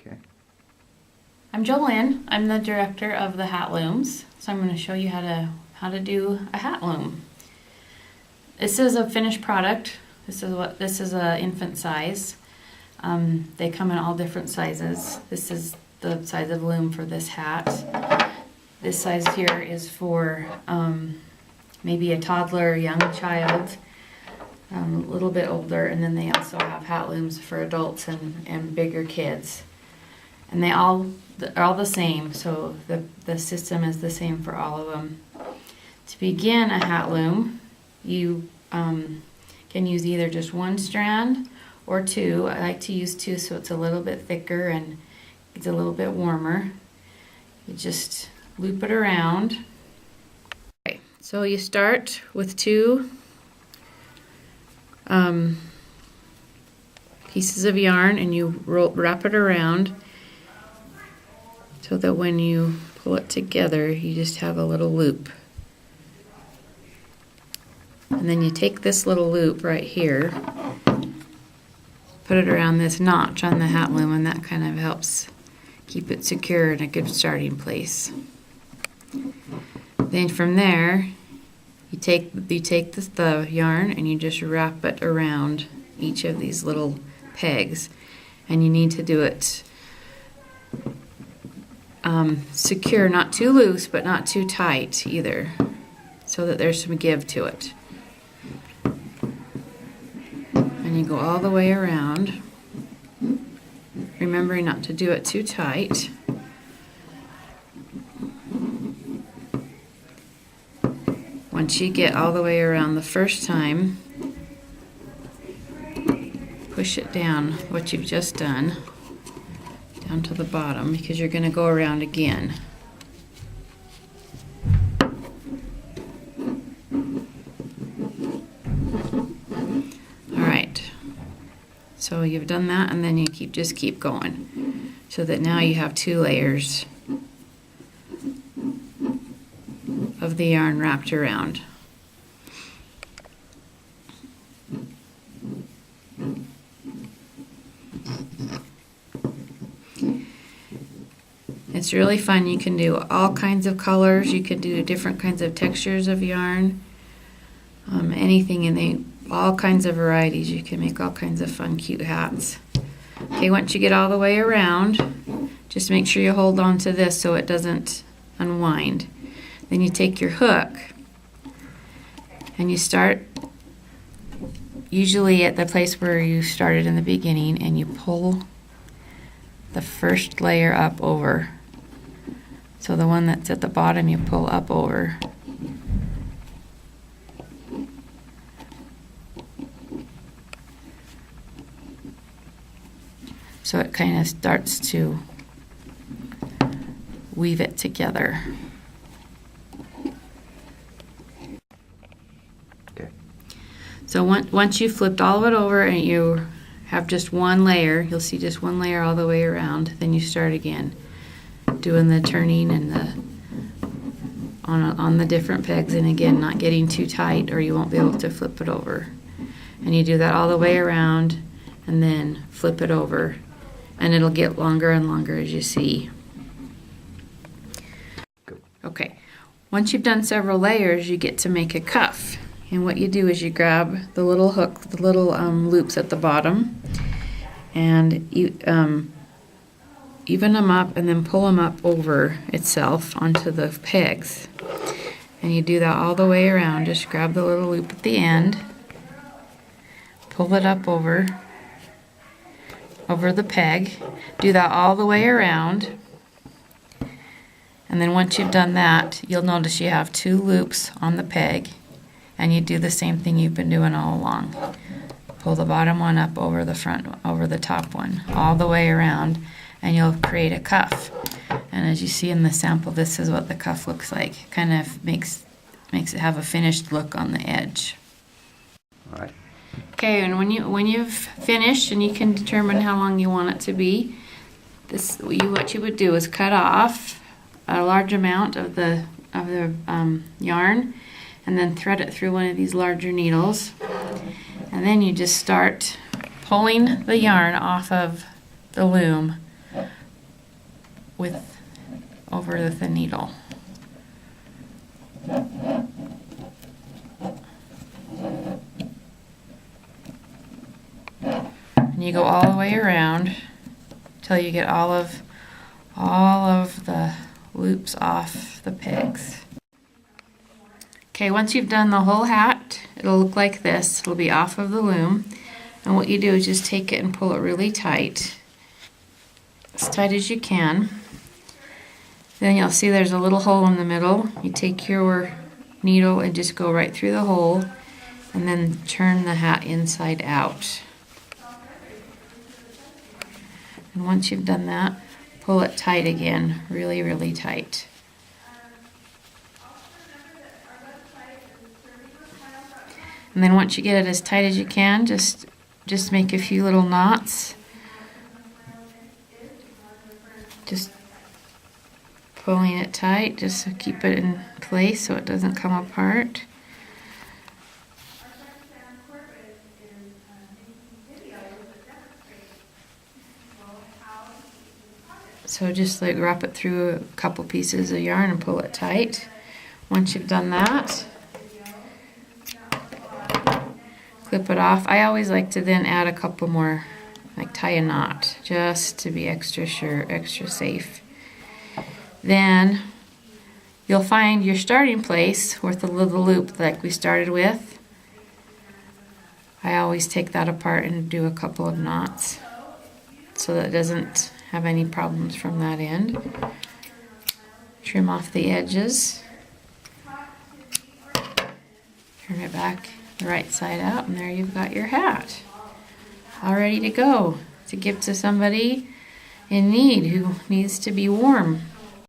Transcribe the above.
Okay. I'm Jolynn. I'm the director of the hat looms. So I'm going to show you how to do a hat loom. This is a finished product. This is a infant size. They come in all different sizes. This is the size of loom for this hat. This size here is for maybe a toddler, young child, a little bit older, and then they also have hat looms for adults and bigger kids. And they're all the same, so the system is the same for all of them. To begin a hat loom, you can use either just one strand or two. I like to use two so it's a little bit thicker and it's a little bit warmer. You just loop it around. Okay, so you start with two pieces of yarn and you wrap it around so that when you pull it together you just have a little loop. And then you take this little loop right here, put it around this notch on the hat loom, and that kind of helps keep it secure in a good starting place. Then from there, you take the yarn and you just wrap it around each of these little pegs, and you need to do it secure, not too loose but not too tight either, so that there's some give to it. And you go all the way around, remembering not to do it too tight. Once you get all the way around the first time, push it down, what you've just done, down to the bottom, because you're going to go around again. Alright, so you've done that, and then you just keep going, so that now you have two layers of the yarn wrapped around. It's really fun. You can do all kinds of colors. You can do different kinds of textures of yarn. Anything in all kinds of varieties. You can make all kinds of fun, cute hats. Okay, once you get all the way around, just make sure you hold on to this so it doesn't unwind. Then you take your hook and you start usually at the place where you started in the beginning, and you pull the first layer up over. So the one that's at the bottom you pull up over. So it kind of starts to weave it together. Okay. So once you've flipped all of it over and you have just one layer, you'll see just one layer all the way around, then you start again, doing the turning and on the different pegs, and again, not getting too tight or you won't be able to flip it over. And you do that all the way around and then flip it over, and it'll get longer and longer as you see. Okay, once you've done several layers, you get to make a cuff. And what you do is you grab the little hook, the little loops at the bottom, and you even them up and then pull them up over itself onto the pegs. And you do that all the way around. Just grab the little loop at the end, pull it up over the peg, do that all the way around. And then once you've done that, you'll notice you have two loops on the peg, and you do the same thing you've been doing all along. Pull the bottom one up over the front, over the top one, all the way around, and you'll create a cuff. And as you see in the sample, this is what the cuff looks like. Kind of makes it have a finished look on the edge. All right. Okay, and when you've finished and you can determine how long you want it to be, what you would do is cut off a large amount of the yarn, and then thread it through one of these larger needles, and then you just start pulling the yarn off of the loom over the needle. And you go all the way around till you get all of the loops off the pegs. Okay, once you've done the whole hat, it'll look like this. It'll be off of the loom. And what you do is just take it and pull it really tight. As tight as you can. Then you'll see there's a little hole in the middle. You take your needle and just go right through the hole and then turn the hat inside out. And once you've done that, pull it tight again, really, really tight. And then once you get it as tight as you can, just make a few little knots. Just pulling it tight, just to keep it in place so it doesn't come apart. So just like wrap it through a couple pieces of yarn and pull it tight. Once you've done that, clip it off. I always like to then add a couple more, like tie a knot, just to be extra sure, extra safe. Then you'll find your starting place with the little loop like we started with. I always take that apart and do a couple of knots so that it doesn't have any problems from that end. Trim off the edges. Turn it back the right side out, and there you've got your hat. All ready to go to give to somebody in need who needs to be warm.